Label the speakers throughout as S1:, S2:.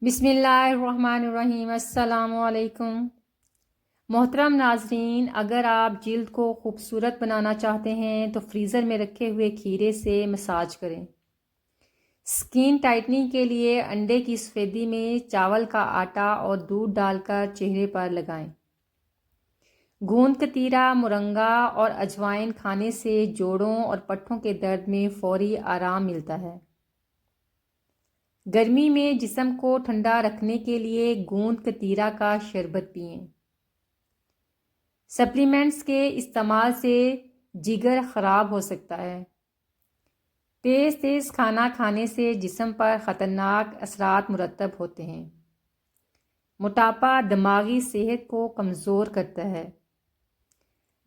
S1: بسم اللہ الرحمن الرحیم۔ السلام علیکم محترم ناظرین، اگر آپ جلد کو خوبصورت بنانا چاہتے ہیں تو فریزر میں رکھے ہوئے کھیرے سے مساج کریں۔ سکین ٹائٹننگ کے لیے انڈے کی سفیدی میں چاول کا آٹا اور دودھ ڈال کر چہرے پر لگائیں۔ گوند کتیرا، مرنگا اور اجوائن کھانے سے جوڑوں اور پٹھوں کے درد میں فوری آرام ملتا ہے۔ گرمی میں جسم کو ٹھنڈا رکھنے کے لیے گوند کتیرا کا شربت پئیں۔ سپلیمنٹس کے استعمال سے جگر خراب ہو سکتا ہے۔ تیز تیز کھانا کھانے سے جسم پر خطرناک اثرات مرتب ہوتے ہیں۔ موٹاپا دماغی صحت کو کمزور کرتا ہے۔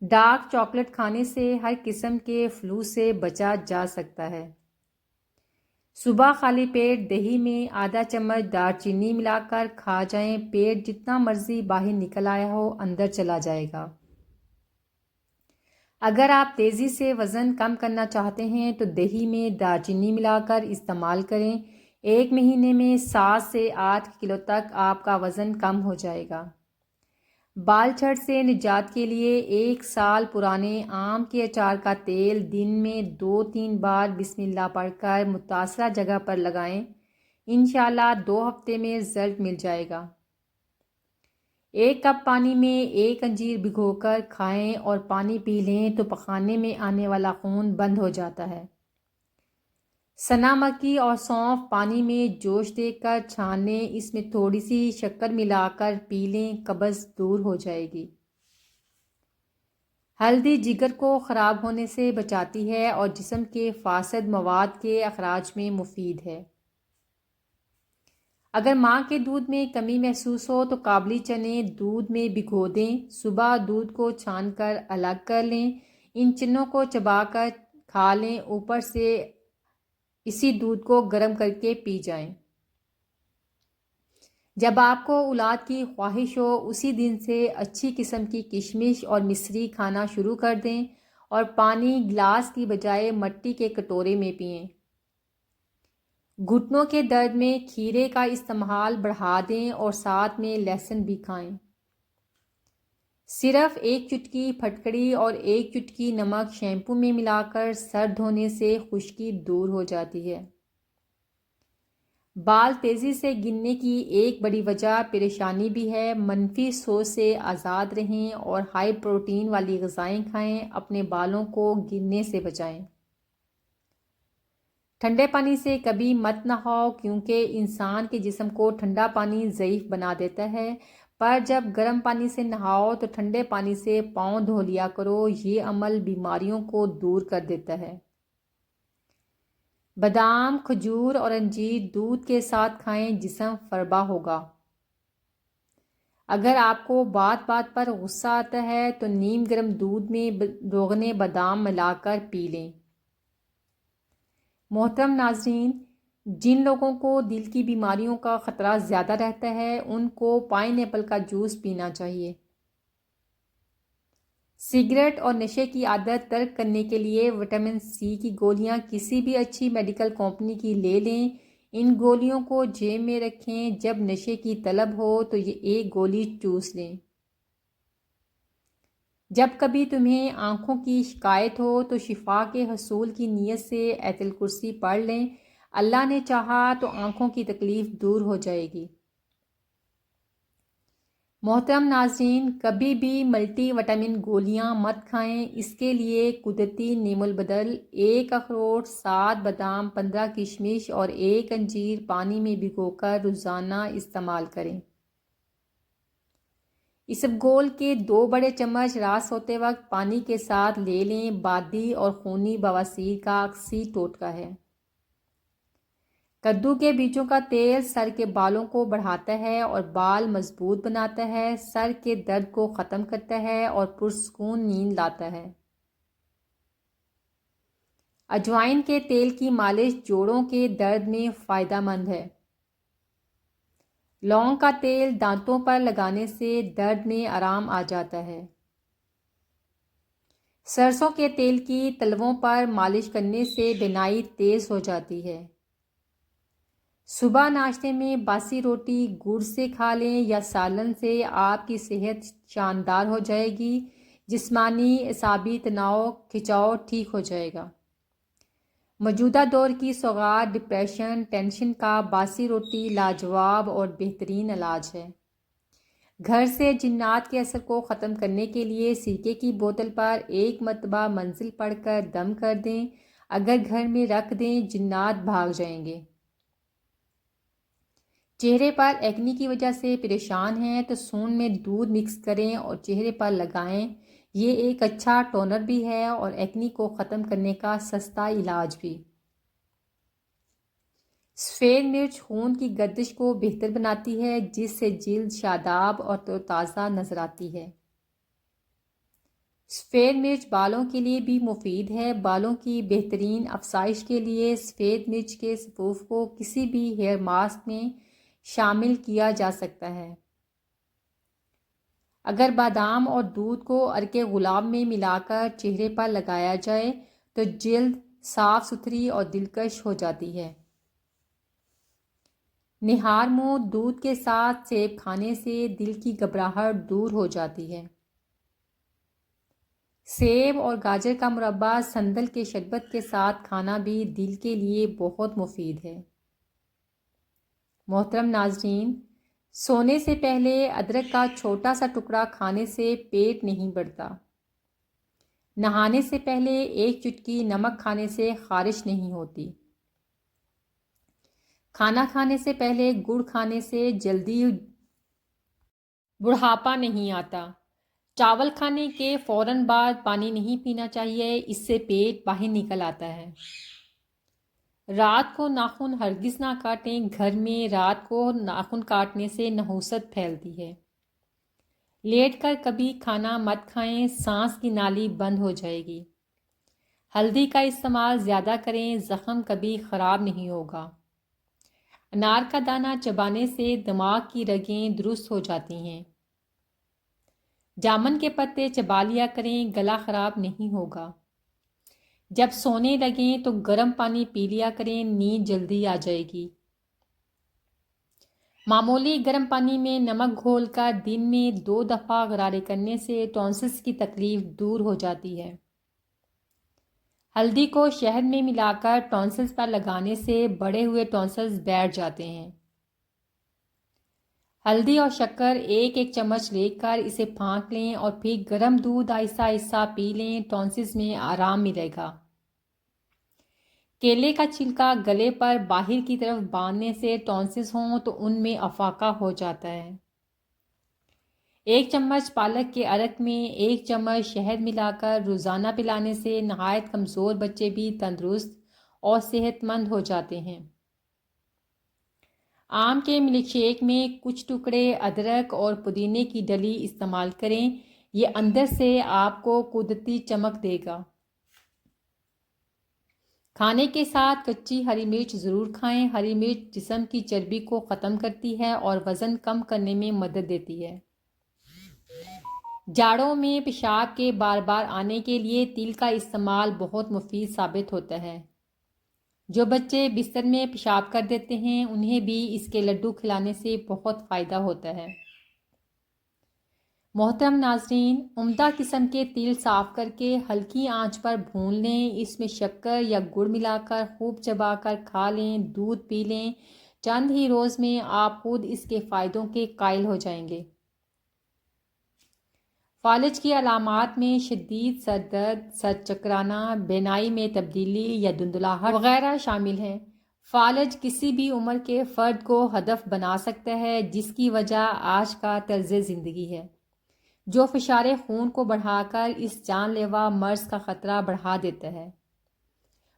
S1: ڈارک چاکلیٹ کھانے سے ہر قسم کے فلو سے بچا جا سکتا ہے۔ صبح خالی پیٹ دہی میں آدھا چمچ دار چینی ملا کر کھا جائیں، پیٹ جتنا مرضی باہر نکل آیا ہو اندر چلا جائے گا۔ اگر آپ تیزی سے وزن کم کرنا چاہتے ہیں تو دہی میں دار چینی ملا کر استعمال کریں۔ 1 مہینے میں 7 سے 8 کلو تک آپ کا وزن کم ہو جائے گا۔ بال جھڑ سے نجات کے لیے 1 سال پرانے آم کے اچار کا تیل دن میں 2-3 بار بسم اللہ پڑھ کر متاثرہ جگہ پر لگائیں۔ انشاءاللہ 2 ہفتے میں رزلٹ مل جائے گا۔ 1 کپ پانی میں 1 انجیر بھگو کر کھائیں اور پانی پی لیں تو پخانے میں آنے والا خون بند ہو جاتا ہے۔ سنا مکی اور سونف پانی میں جوش دے کر چھان لیں، اس میں تھوڑی سی شکر ملا کر پی لیں، قبض دور ہو جائے گی۔ ہلدی جگر کو خراب ہونے سے بچاتی ہے اور جسم کے فاسد مواد کے اخراج میں مفید ہے۔ اگر ماں کے دودھ میں کمی محسوس ہو تو کابلی چنے دودھ میں بھگو دیں، صبح دودھ کو چھان کر الگ کر لیں، ان چنوں کو چبا کر کھا لیں، اوپر سے اسی دودھ کو گرم کر کے پی جائیں۔ جب آپ کو اولاد کی خواہش ہو اسی دن سے اچھی قسم کی کشمش اور مصری کھانا شروع کر دیں اور پانی گلاس کی بجائے مٹی کے کٹورے میں پئیں۔ گھٹنوں کے درد میں کھیرے کا استعمال بڑھا دیں اور ساتھ میں لہسن بھی کھائیں۔ صرف 1 چٹکی پھٹکڑی اور 1 چٹکی نمک شیمپو میں ملا کر سر دھونے سے خشکی دور ہو جاتی ہے۔ بال تیزی سے گرنے کی ایک بڑی وجہ پریشانی بھی ہے۔ منفی سوچ سے آزاد رہیں اور ہائی پروٹین والی غذائیں کھائیں، اپنے بالوں کو گرنے سے بچائیں۔ ٹھنڈے پانی سے کبھی مت نہاؤ کیونکہ انسان کے جسم کو ٹھنڈا پانی ضعیف بنا دیتا ہے، پر جب گرم پانی سے نہاؤ تو ٹھنڈے پانی سے پاؤں دھو لیا کرو، یہ عمل بیماریوں کو دور کر دیتا ہے۔ بادام، کھجور اور انجیر دودھ کے ساتھ کھائیں، جسم فربا ہوگا۔ اگر آپ کو بات بات پر غصہ آتا ہے تو نیم گرم دودھ میں روغن بادام ملا کر پی لیں۔ محترم ناظرین، جن لوگوں کو دل کی بیماریوں کا خطرہ زیادہ رہتا ہے ان کو پائن ایپل کا جوس پینا چاہیے۔ سگریٹ اور نشے کی عادت ترک کرنے کے لیے وٹامن سی کی گولیاں کسی بھی اچھی میڈیکل کمپنی کی لے لیں۔ ان گولیوں کو جیب میں رکھیں، جب نشے کی طلب ہو تو یہ 1 گولی چوس لیں۔ جب کبھی تمہیں آنکھوں کی شکایت ہو تو شفا کے حصول کی نیت سے آیت الکرسی پڑھ لیں، اللہ نے چاہا تو آنکھوں کی تکلیف دور ہو جائے گی۔ محترم ناظرین، کبھی بھی ملٹی وٹامن گولیاں مت کھائیں، اس کے لیے قدرتی نیم البدل 1 اخروٹ، 7 بادام، 15 کشمش اور 1 انجیر پانی میں بھگو کر روزانہ استعمال کریں۔ اسبگول کے 2 بڑے چمچ رات سوتے وقت پانی کے ساتھ لے لیں، بادی اور خونی بواسیر کا عکسی ٹوٹکا ہے۔ کدو کے بیجوں کا تیل سر کے بالوں کو بڑھاتا ہے اور بال مضبوط بناتا ہے، سر کے درد کو ختم کرتا ہے اور پرسکون نیند لاتا ہے۔ اجوائن کے تیل کی مالش جوڑوں کے درد میں فائدہ مند ہے۔ لونگ کا تیل دانتوں پر لگانے سے درد میں آرام آ جاتا ہے۔ سرسوں کے تیل کی تلووں پر مالش کرنے سے بینائی تیز ہو جاتی ہے۔ صبح ناشتے میں باسی روٹی گڑ سے کھا لیں یا سالن سے، آپ کی صحت شاندار ہو جائے گی، جسمانی اعصابی تناؤ کھچاؤ ٹھیک ہو جائے گا۔ موجودہ دور کی سوغات، ڈپریشن، ٹینشن کا باسی روٹی لاجواب اور بہترین علاج ہے۔ گھر سے جنات کے اثر کو ختم کرنے کے لیے سرکے کی بوتل پر ایک مرتبہ منزل پڑھ کر دم کر دیں، اگر گھر میں رکھ دیں جنات بھاگ جائیں گے۔ چہرے پر ایکنی کی وجہ سے پریشان ہیں تو سون میں دودھ مکس کریں اور چہرے پر لگائیں، یہ ایک اچھا ٹونر بھی ہے اور ایکنی کو ختم کرنے کا سستا علاج بھی۔ سفید مرچ خون کی گردش کو بہتر بناتی ہے، جس سے جلد شاداب اور تازہ نظر آتی ہے۔ سفید مرچ بالوں کے لیے بھی مفید ہے۔ بالوں کی بہترین افزائش کے لیے سفید مرچ کے صفوف کو کسی بھی ہیئر ماسک میں شامل کیا جا سکتا ہے۔ اگر بادام اور دودھ کو عرق گلاب میں ملا کر چہرے پر لگایا جائے تو جلد صاف ستھری اور دلکش ہو جاتی ہے۔ نہار منہ دودھ کے ساتھ سیب کھانے سے دل کی گھبراہٹ دور ہو جاتی ہے۔ سیب اور گاجر کا مربع سندل کے شربت کے ساتھ کھانا بھی دل کے لیے بہت مفید ہے۔ محترم ناظرین، سونے سے پہلے ادرک کا چھوٹا سا ٹکڑا کھانے سے پیٹ نہیں بڑھتا۔ نہانے سے پہلے ایک چٹکی نمک کھانے سے خارش نہیں ہوتی۔ کھانا کھانے سے پہلے گڑ کھانے سے جلدی بڑھاپا نہیں آتا۔ چاول کھانے کے فوراً بعد پانی نہیں پینا چاہیے، اس سے پیٹ باہر نکل آتا ہے۔ رات کو ناخن ہرگز نہ کاٹیں، گھر میں رات کو ناخن کاٹنے سے نحوست پھیلتی ہے۔ لیٹ کر کبھی کھانا مت کھائیں، سانس کی نالی بند ہو جائے گی۔ ہلدی کا استعمال زیادہ کریں، زخم کبھی خراب نہیں ہوگا۔ انار کا دانہ چبانے سے دماغ کی رگیں درست ہو جاتی ہیں۔ جامن کے پتے چبا لیا کریں، گلا خراب نہیں ہوگا۔ جب سونے لگیں تو گرم پانی پی لیا کریں، نیند جلدی آ جائے گی۔ معمولی گرم پانی میں نمک گھول کر دن میں 2 دفعہ غرارے کرنے سے ٹونسلز کی تکلیف دور ہو جاتی ہے۔ ہلدی کو شہد میں ملا کر ٹونسلز پر لگانے سے بڑے ہوئے ٹونسلز بیٹھ جاتے ہیں۔ ہلدی اور شکر ایک چمچ لے کر اسے پھانک لیں اور پھر گرم دودھ آہستہ آہستہ پی لیں، ٹونسلز میں آرام ملے گا۔ کیلے کا چھلکا گلے پر باہر کی طرف باندھنے سے ٹونسلز ہوں تو ان میں افاقہ ہو جاتا ہے۔ 1 چمچ پالک کے ارک میں 1 چمچ شہد ملا کر روزانہ پلانے سے نہایت کمزور بچے بھی تندرست اور صحت مند ہو جاتے ہیں۔ آم کے ملک شیک میں کچھ ٹکڑے ادرک اور پودینے کی ڈلی استعمال کریں، یہ اندر سے آپ کو قدرتی چمک دے گا۔ کھانے کے ساتھ کچی ہری مرچ ضرور کھائیں، ہری مرچ جسم کی چربی کو ختم کرتی ہے اور وزن کم کرنے میں مدد دیتی ہے۔ جاڑوں میں پیشاب کے بار بار آنے کے لیے تل کا استعمال بہت مفید ثابت ہوتا ہے۔ جو بچے بستر میں پیشاب کر دیتے ہیں انہیں بھی اس کے لڈو کھلانے سے بہت فائدہ ہوتا ہے۔ محترم ناظرین، عمدہ قسم کے تل صاف کر کے ہلکی آنچ پر بھون لیں، اس میں شکر یا گڑ ملا کر خوب چبا کر کھا لیں، دودھ پی لیں، چند ہی روز میں آپ خود اس کے فائدوں کے قائل ہو جائیں گے۔ فالج کی علامات میں شدید سر درد، سر چکرانا، بینائی میں تبدیلی یا دھندلاہٹ وغیرہ شامل ہیں۔ فالج کسی بھی عمر کے فرد کو ہدف بنا سکتا ہے، جس کی وجہ آج کا طرز زندگی ہے، جو فشار خون کو بڑھا کر اس جان لیوا مرض کا خطرہ بڑھا دیتا ہے۔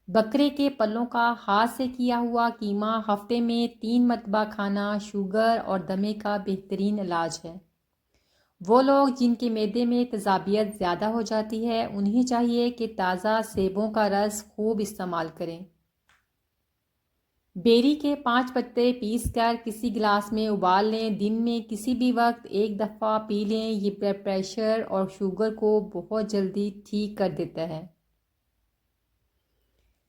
S1: بکرے کے پلوں کا ہاتھ سے کیا ہوا قیمہ ہفتے میں 3 مرتبہ کھانا شوگر اور دمے کا بہترین علاج ہے۔ وہ لوگ جن کے معدے میں تیزابیت زیادہ ہو جاتی ہے انہیں چاہیے کہ تازہ سیبوں کا رس خوب استعمال کریں۔ بیری کے 5 پتے پیس کر کسی گلاس میں ابال لیں، دن میں کسی بھی وقت 1 دفعہ پی لیں، یہ بلڈ پریشر اور شوگر کو بہت جلدی ٹھیک کر دیتا ہے۔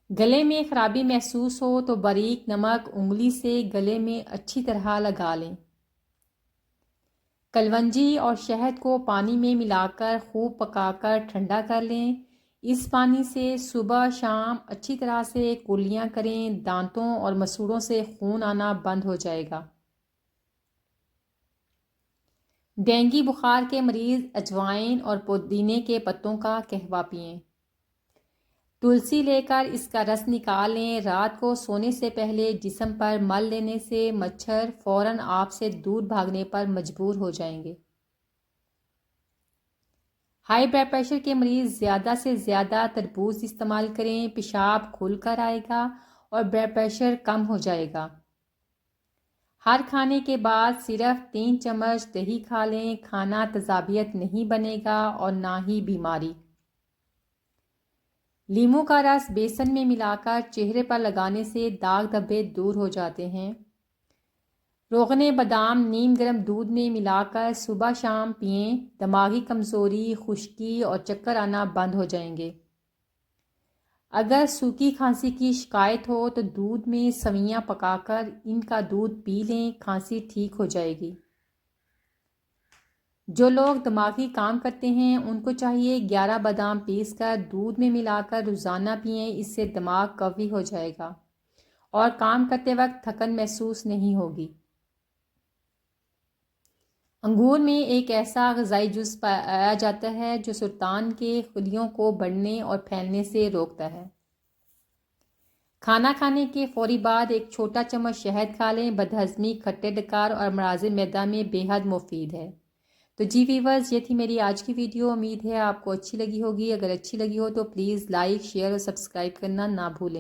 S1: گلے میں خرابی محسوس ہو تو باریک نمک انگلی سے گلے میں اچھی طرح لگا لیں۔ کلونجی اور شہد کو پانی میں ملا کر خوب پکا کر ٹھنڈا کر لیں۔ اس پانی سے صبح شام اچھی طرح سے کلیاں کریں، دانتوں اور مسوڑوں سے خون آنا بند ہو جائے گا۔ ڈینگی بخار کے مریض اجوائن اور پودینے کے پتوں کا قہوہ پئیں۔ تلسی لے کر اس کا رس نکال لیں۔ رات کو سونے سے پہلے جسم پر مل لینے سے مچھر فوراً آپ سے دور بھاگنے پر مجبور ہو جائیں گے۔ ہائی بلڈ پریشر کے مریض زیادہ سے زیادہ تربوز استعمال کریں، پیشاب کھل کر آئے گا اور بلڈ پریشر کم ہو جائے گا۔ ہر کھانے کے بعد صرف 3 چمچ دہی کھا لیں، کھانا تیزابیت نہیں بنے گا اور نہ ہی بیماری۔ لیموں کا رس بیسن میں ملا کر چہرے پر لگانے سے داغ دھبے دور ہو جاتے ہیں۔ روغن بادام نیم گرم دودھ میں ملا کر صبح شام پئیں، دماغی کمزوری، خشکی اور چکر آنا بند ہو جائیں گے۔ اگر سوکھی کھانسی کی شکایت ہو تو دودھ میں سویاں پکا کر ان کا دودھ پی لیں، کھانسی ٹھیک ہو جائے گی۔ جو لوگ دماغی کام کرتے ہیں ان کو چاہیے 11 بادام پیس کر دودھ میں ملا کر روزانہ پئیں، اس سے دماغ قوی ہو جائے گا اور کام کرتے وقت تھکن محسوس نہیں ہوگی۔ انگور میں ایک ایسا غذائی جز پایا جاتا ہے جو سرطان کے خلیوں کو بڑھنے اور پھیلنے سے روکتا ہے۔ کھانا کھانے کے فوری بعد ایک چھوٹا چمچ شہد کھا لیں، بدہضمی، کھٹے ڈکار اور امراض معدہ میں بے حد مفید ہے۔ تو جی ویورز، یہ تھی میری آج کی ویڈیو، امید ہے آپ کو اچھی لگی ہوگی۔ اگر اچھی لگی ہو تو پلیز لائک، شیئر اور سبسکرائب کرنا نہ بھولیں۔